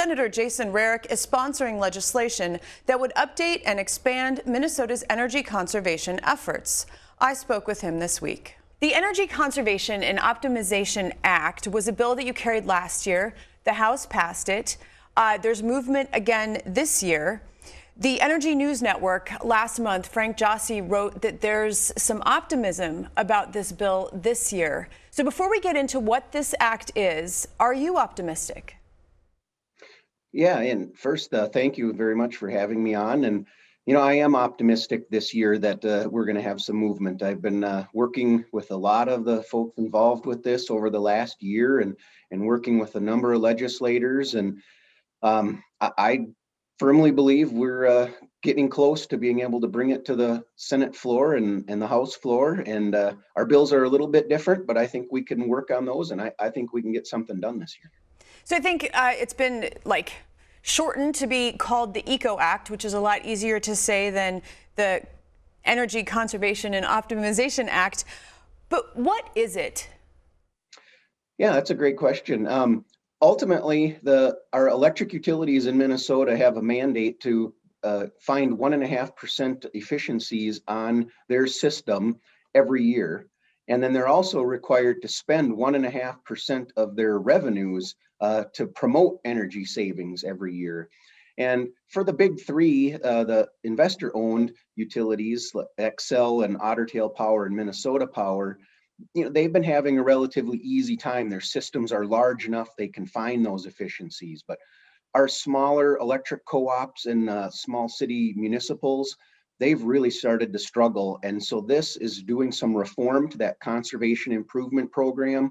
Senator Jason Rarick is sponsoring legislation that would update and expand Minnesota's energy conservation efforts. I spoke with him this week. The Energy Conservation and Optimization Act was a bill that you carried last year. The House passed it. There's movement again this year. The Energy News Network last month, Frank Jossi wrote that there's some optimism about this bill this year. So before we get into what this act is, are you optimistic? Yeah, and first, thank you very much for having me on. And, I am optimistic this year that we're going to have some movement. I've been working with a lot of the folks involved with this over the last year and working with a number of legislators. And I firmly believe we're getting close to being able to bring it to the Senate floor and the House floor. And our bills are a little bit different, but I think we can work on those. And I think we can get something done this year. So I think it's been shortened to be called the ECO Act, which is a lot easier to say than the Energy Conservation and Optimization Act. But what is it? Yeah, that's a great question. Ultimately, our electric utilities in Minnesota have a mandate to find 1.5% efficiencies on their system every year. And then they're also required to spend 1.5% of their revenues to promote energy savings every year. And for the big three, the investor-owned utilities, Xcel and Otter Tail Power and Minnesota Power, they've been having a relatively easy time. Their systems are large enough they can find those efficiencies. But our smaller electric co-ops and small city municipals, they've really started to struggle. And so this is doing some reform to that conservation improvement program.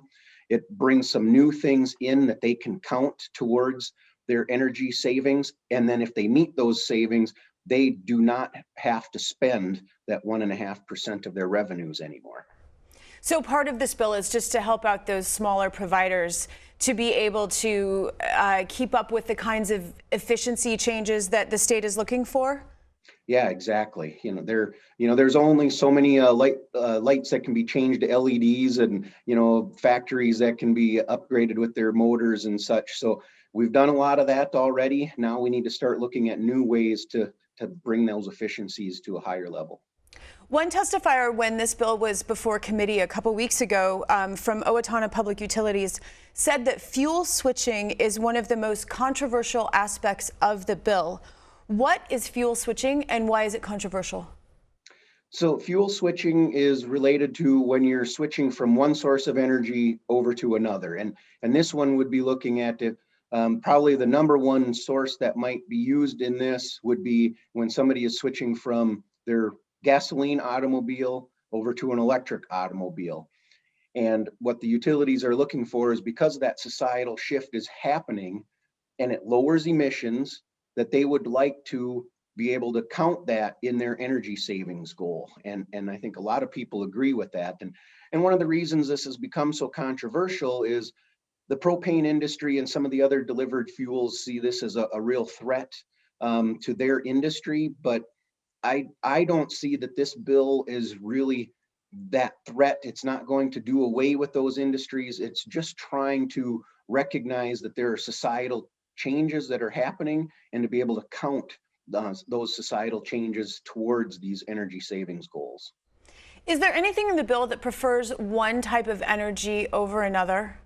It brings some new things in that they can count towards their energy savings. And then if they meet those savings, they do not have to spend that 1.5% of their revenues anymore. So part of this bill is just to help out those smaller providers to be able to keep up with the kinds of efficiency changes that the state is looking for? Yeah, exactly. There's only so many lights that can be changed to LEDs, and factories that can be upgraded with their motors and such. So we've done a lot of that already. Now we need to start looking at new ways to bring those efficiencies to a higher level. One testifier when this bill was before committee a couple weeks ago from Owatonna Public Utilities said that fuel switching is one of the most controversial aspects of the bill. What is fuel switching and why is it controversial? So fuel switching is related to when you're switching from one source of energy over to another. And this one would be looking at it. Probably the number one source that might be used in this would be when somebody is switching from their gasoline automobile over to an electric automobile. And what the utilities are looking for is, because that societal shift is happening and it lowers emissions, that they would like to be able to count that in their energy savings goal. And I think a lot of people agree with that. And one of the reasons this has become so controversial is the propane industry and some of the other delivered fuels see this as a real threat to their industry. But I don't see that this bill is really that threat. It's not going to do away with those industries. It's just trying to recognize that there are societal changes that are happening and to be able to count those societal changes towards these energy savings goals. Is there anything in the bill that prefers one type of energy over another?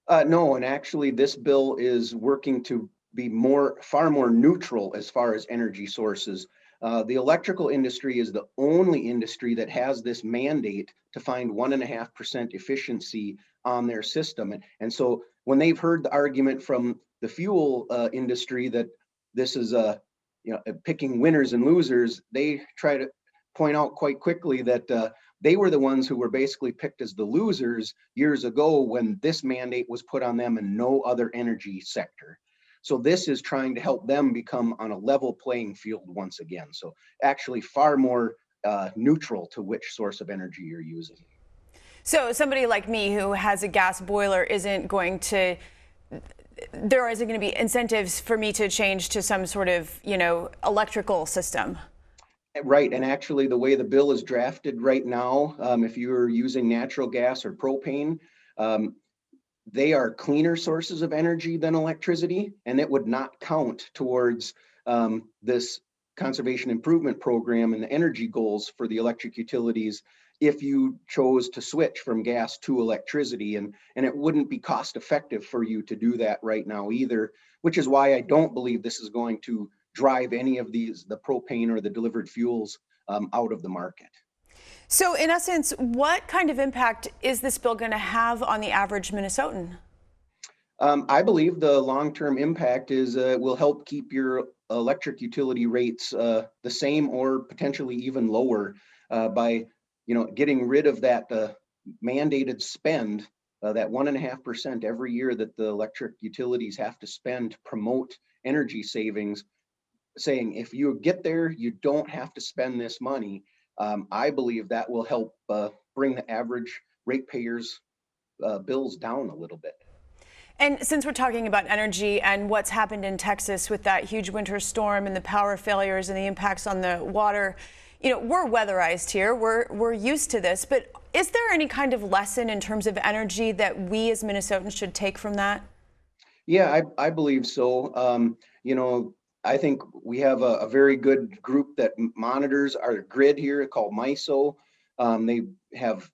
No, and actually this bill is working to be far more neutral as far as energy sources. The electrical industry is the only industry that has this mandate to find 1.5% efficiency on their system. And so when they've heard the argument from the fuel industry that this is picking winners and losers, they try to point out quite quickly that they were the ones who were basically picked as the losers years ago when this mandate was put on them and no other energy sector. So this is trying to help them become on a level playing field once again. So actually far more neutral to which source of energy you're using. So somebody like me who has a gas boiler there isn't going to be incentives for me to change to some sort of, electrical system. Right, and actually the way the bill is drafted right now, if you're using natural gas or propane, they are cleaner sources of energy than electricity, and it would not count towards this conservation improvement program and the energy goals for the electric utilities if you chose to switch from gas to electricity. And it wouldn't be cost effective for you to do that right now either, which is why I don't believe this is going to drive any of these, the propane or the delivered fuels, out of the market. So in essence, what kind of impact is this bill going to have on the average Minnesotan? I believe the long-term impact is will help keep your electric utility rates the same or potentially even lower by getting rid of that mandated spend, that 1.5% every year that the electric utilities have to spend to promote energy savings. Saying if you get there, you don't have to spend this money. I believe that will help bring the average ratepayers' bills down a little bit. And since we're talking about energy and what's happened in Texas with that huge winter storm and the power failures and the impacts on the water, we're weatherized here. We're used to this. But is there any kind of lesson in terms of energy that we as Minnesotans should take from that? Yeah, I believe so. I think we have a very good group that monitors our grid here called MISO. They have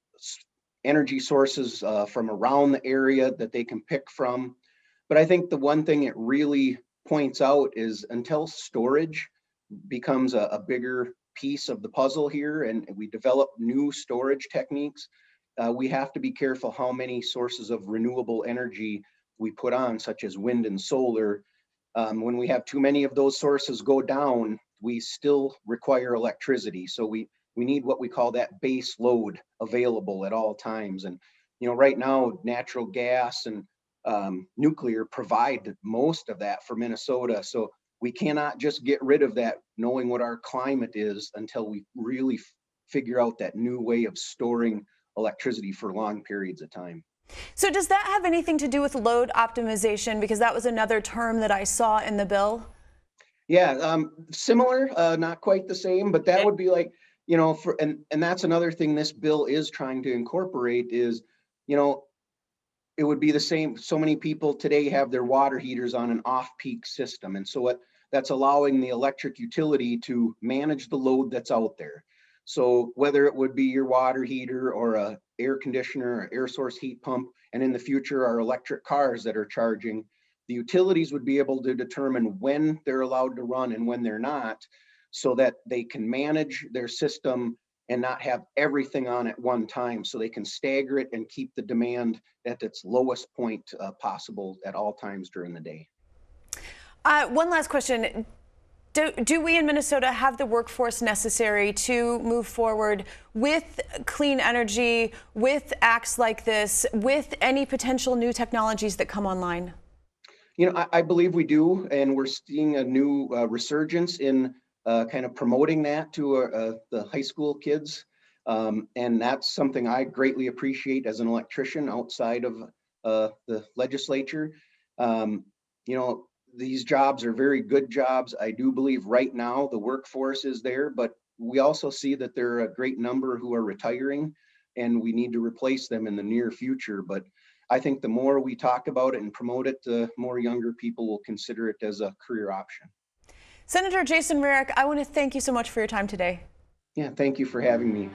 energy sources from around the area that they can pick from. But I think the one thing it really points out is until storage becomes a bigger piece of the puzzle here and we develop new storage techniques, we have to be careful how many sources of renewable energy we put on, such as wind and solar. When we have too many of those sources go down, we still require electricity. So we need what we call that base load available at all times. And right now, natural gas and nuclear provide most of that for Minnesota. So we cannot just get rid of that, knowing what our climate is, until we really figure out that new way of storing electricity for long periods of time. So does that have anything to do with load optimization? Because that was another term that I saw in the bill. Yeah, similar, not quite the same, but that would be like, and that's another thing this bill is trying to incorporate is, it would be the same. So many people today have their water heaters on an off-peak system. And so that's allowing the electric utility to manage the load that's out there. So whether it would be your water heater or a air conditioner or air source heat pump, and in the future, our electric cars that are charging, the utilities would be able to determine when they're allowed to run and when they're not, so that they can manage their system and not have everything on at one time. So they can stagger it and keep the demand at its lowest point possible at all times during the day. One last question. Do we in Minnesota have the workforce necessary to move forward with clean energy, with acts like this, with any potential new technologies that come online? I believe we do, and we're seeing a new resurgence in kind of promoting that to the high school kids. And that's something I greatly appreciate as an electrician outside of the legislature. These jobs are very good jobs. I do believe right now the workforce is there, but we also see that there are a great number who are retiring and we need to replace them in the near future. But I think the more we talk about it and promote it, the more younger people will consider it as a career option. Senator Jason Rarick, I want to thank you so much for your time today. Yeah, thank you for having me.